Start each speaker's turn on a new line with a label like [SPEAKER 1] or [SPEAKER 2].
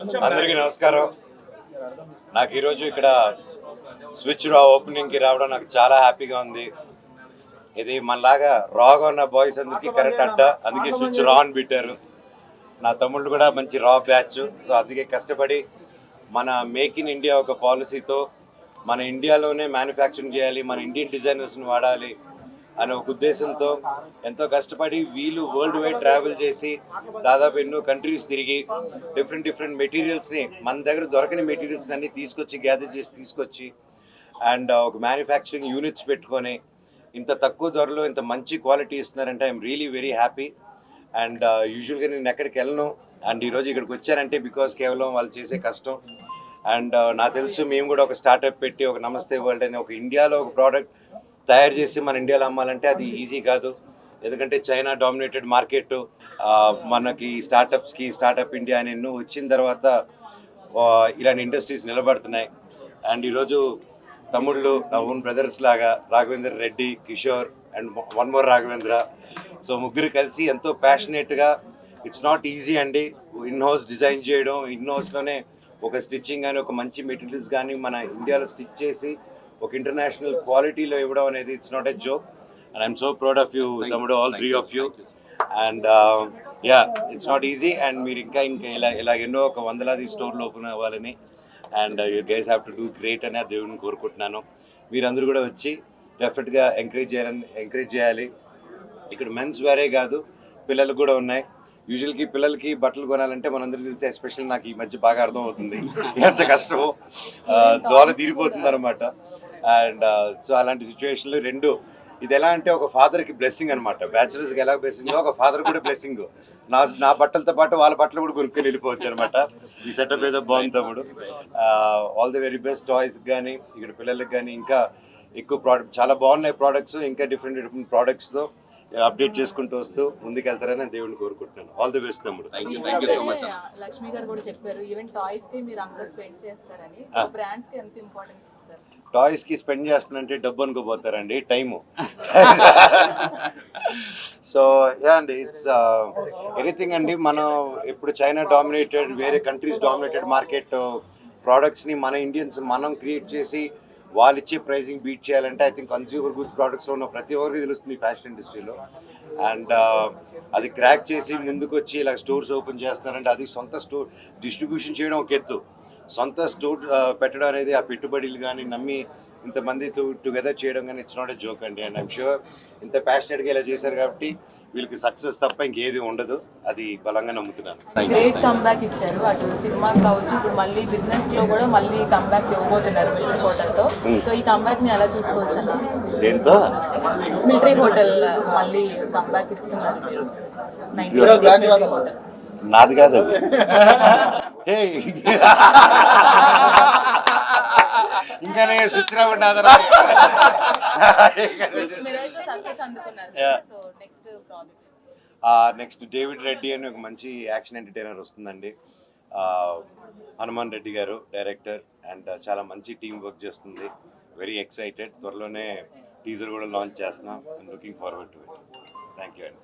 [SPEAKER 1] అందరికీ నమస్కారం. నాకు ఈరోజు ఇక్కడ స్విచ్ రా ఓపెనింగ్కి రావడం నాకు చాలా హ్యాపీగా ఉంది. ఇది మనలాగా రాగా ఉన్న బాయ్స్ అందరికీ కరెక్ట్ అడ్డ, అందుకే స్విచ్ రా అని పెట్టారు. నా తమ్ముళ్ళు కూడా మంచి రా బ్యాచ్. సో అందుకే కష్టపడి మన మేక్ ఇన్ ఇండియా ఒక పాలసీతో మన ఇండియాలోనే మ్యానుఫ్యాక్చరింగ్ చేయాలి, మన ఇండియన్ డిజైనర్స్ని వాడాలి అనే ఒక ఉద్దేశంతో ఎంతో కష్టపడి వీళ్ళు వరల్డ్ వైడ్ ట్రావెల్ చేసి దాదాపు ఎన్నో కంట్రీస్ తిరిగి డిఫరెంట్ మెటీరియల్స్ని మన దగ్గర దొరకని మెటీరియల్స్ని అన్నీ గ్యాదర్ చేసి తీసుకొచ్చి అండ్ ఒక మ్యానుఫ్యాక్చరింగ్ యూనిట్స్ పెట్టుకొని ఇంత తక్కువ ధరలో ఇంత మంచి క్వాలిటీ ఇస్తున్నారంటే I'm really very happy. And యూజువల్గా నేను ఎక్కడికి వెళ్ళను, అండ్ ఈరోజు ఇక్కడికి వచ్చానంటే బికాస్ కేవలం వాళ్ళు చేసే కష్టం. అండ్ నాకు తెలుసు మేము కూడా ఒక స్టార్టప్ పెట్టి ఒక నమస్తే వరల్డ్ అనే ఒక ఇండియాలో ఒక ప్రోడక్ట్ తయారు చేసి మన ఇండియాలో అమ్మాలంటే అది ఈజీ కాదు. ఎందుకంటే చైనా డామినేటెడ్ మార్కెట్. మనకి స్టార్టప్ ఇండియా అని ఎన్నో వచ్చిన తర్వాత ఇలాంటి ఇండస్ట్రీస్ నిలబడుతున్నాయి. అండ్ ఈరోజు తమ్ముళ్ళు నా ఓన్ బ్రదర్స్ లాగా Raghavendra Reddy, Kishore and one more Raghavendra, so ముగ్గురు కలిసి ఎంతో ప్యాషనేట్గా, ఇట్స్ నాట్ ఈజీ అండి ఇన్ హౌస్ డిజైన్ చేయడం, ఇన్ హౌస్లోనే ఒక స్టిచ్చింగ్ కానీ ఒక మంచి మెటీరియల్స్ కానీ మన ఇండియాలో స్టిచ్ చేసి ఒక ఇంటర్నేషనల్ క్వాలిటీలో ఇవ్వడం అనేది it's not a joke. And I'm so proud of you తమ్ముడు, all three of you. And yeah, it's not easy. And మీరు ఇంకా ఇలా ఎన్నో ఒక వందలాది స్టోర్లు ఓపెన్ అవ్వాలని and you guys have to do great అని ఆ దేవుడిని కోరుకుంటున్నాను. మీరందరూ కూడా వచ్చి డెఫినెట్గా ఎంకరేజ్ చేయాలి. ఇక్కడ మెన్స్ వేరే కాదు, పిల్లలు కూడా ఉన్నాయి. యూజువల్కి పిల్లలకి బట్టలు కొనాలంటే మనందరికీ తెలిసి, ఎస్పెషల్ నాకు ఈ మధ్య బాగా అర్థం అవుతుంది ఎంత కష్టమో, దోల తీరిపోతుంది అనమాట. అండ్ సో అలాంటి సిచ్యువేషన్లు రెండు, ఇది ఎలా అంటే ఒక ఫాదర్కి బ్లెస్సింగ్ అనమాట. బ్యాచులర్స్కి ఎలా బ్లెస్సింగ్, ఒక ఫాదర్ కూడా బ్లెస్సింగ్. నా బట్టలతో పాటు వాళ్ళ బట్టలు కూడా కొనుక్కొని వెళ్ళిపోవచ్చు అనమాట. ఈ సెటప్ ఏదో బాగుంది తమ్ముడు. All the very best. టాయ్స్కి కానీ ఇక్కడ పిల్లలకి కానీ ఇంకా ఎక్కువ ప్రోడక్ట్, చాలా బాగున్నాయి ప్రోడక్ట్స్. ఇంకా డిఫరెంట్ ప్రోడక్ట్స్తో అప్డేట్ చేసుకుంటూ వస్తూ ముందుకెళ్తారని దేవుడిని కోరుకుంటున్నాను. ఆల్ ది బెస్ట్ తమ్ముడు.
[SPEAKER 2] లక్ష్మి గారు కూడా చెప్పారు, ఈవెన్ టాయ్స్ కి మీరు అంత స్పెండ్ చేస్తారని. బ్రాండ్స్ కి ఎంత ఇంపార్టెన్స్ ఇస్తారు?
[SPEAKER 1] టాయ్స్ కి స్పెండ్ చేస్తానంటే డబ్బు అనుకోపోతారండి, టైము. సో యా అండి, ఇట్స్ ఎనీథింగ్ అండి. మనం ఇప్పుడు చైనా డామినేటెడ్, వేరే కంట్రీస్ డామినేటెడ్ మార్కెట్ ప్రోడక్ట్స్ని మన ఇండియన్స్ మనం క్రియేట్ చేసి వాళ్ళు ఇచ్చే ప్రైజింగ్ బీట్ చేయాలంటే ఐ థింక్ కన్స్యూమర్ గుడ్స్ ప్రోడక్ట్స్లో ఉన్న ప్రతి ఒక్కరికి తెలుస్తుంది ఫ్యాషన్ ఇండస్ట్రీలో. అండ్ అది క్రాక్ చేసి ముందుకు వచ్చి ఇలా స్టోర్స్ ఓపెన్ చేస్తున్నారంటే అది సొంత స్టోర్ డిస్ట్రిబ్యూషన్ చేయడం ఒక ఎత్తు, సొంత స్టోర్ పెట్టడం అనేది ఆ పెట్టుబడులు కానీ నమ్మి ఇంతమంది టుగెదర్ చేయడం కానీ ఇట్స్ నాట్ ఎ జోక్ అండి. అండ్ ఐమ్ షూర్ ఇంత ప్యాషనెట్గా ఇలా చేశారు కాబట్టి వీళ్ళకి సక్సెస్ తప్ప ఇంకేది ఉండదు, అది బలంగా నమ్ముతున్నాను.
[SPEAKER 2] గ్రేట్ కమ్బ్యాక్ ఇచ్చారు, అటు సినిమా కావచ్చు, ఇప్పుడు మళ్ళీ బిజినెస్ లో కూడా మళ్ళీ కమ్బ్యాక్ ఇవ్వబోతున్నారు మిలిటరీ హోటల్ తో. సో ఈ కమ్బ్యాక్ ని ఎలా చూసుకోవచ్చు అన్న?
[SPEAKER 1] దేంతో?
[SPEAKER 2] మిలిటరీ హోటల్ మళ్ళీ కమ్బ్యాక్ ఇస్తున్నారు మీరు. 90 హోటల్
[SPEAKER 1] నాది కాదు అది. ఇంకా స్విచ్ రాకుండా నెక్స్ట్ డేవిడ్ రెడ్డి అని ఒక మంచి యాక్షన్ ఎంటర్టైనర్ వస్తుందండి. హనుమాన్ రెడ్డి గారు డైరెక్టర్, అండ్ చాలా మంచి టీం వర్క్ చేస్తుంది. Very excited. త్వరలోనే టీజర్ కూడా లాంచ్ చేస్తున్నాం. I'm looking forward to it. Thank you అండి.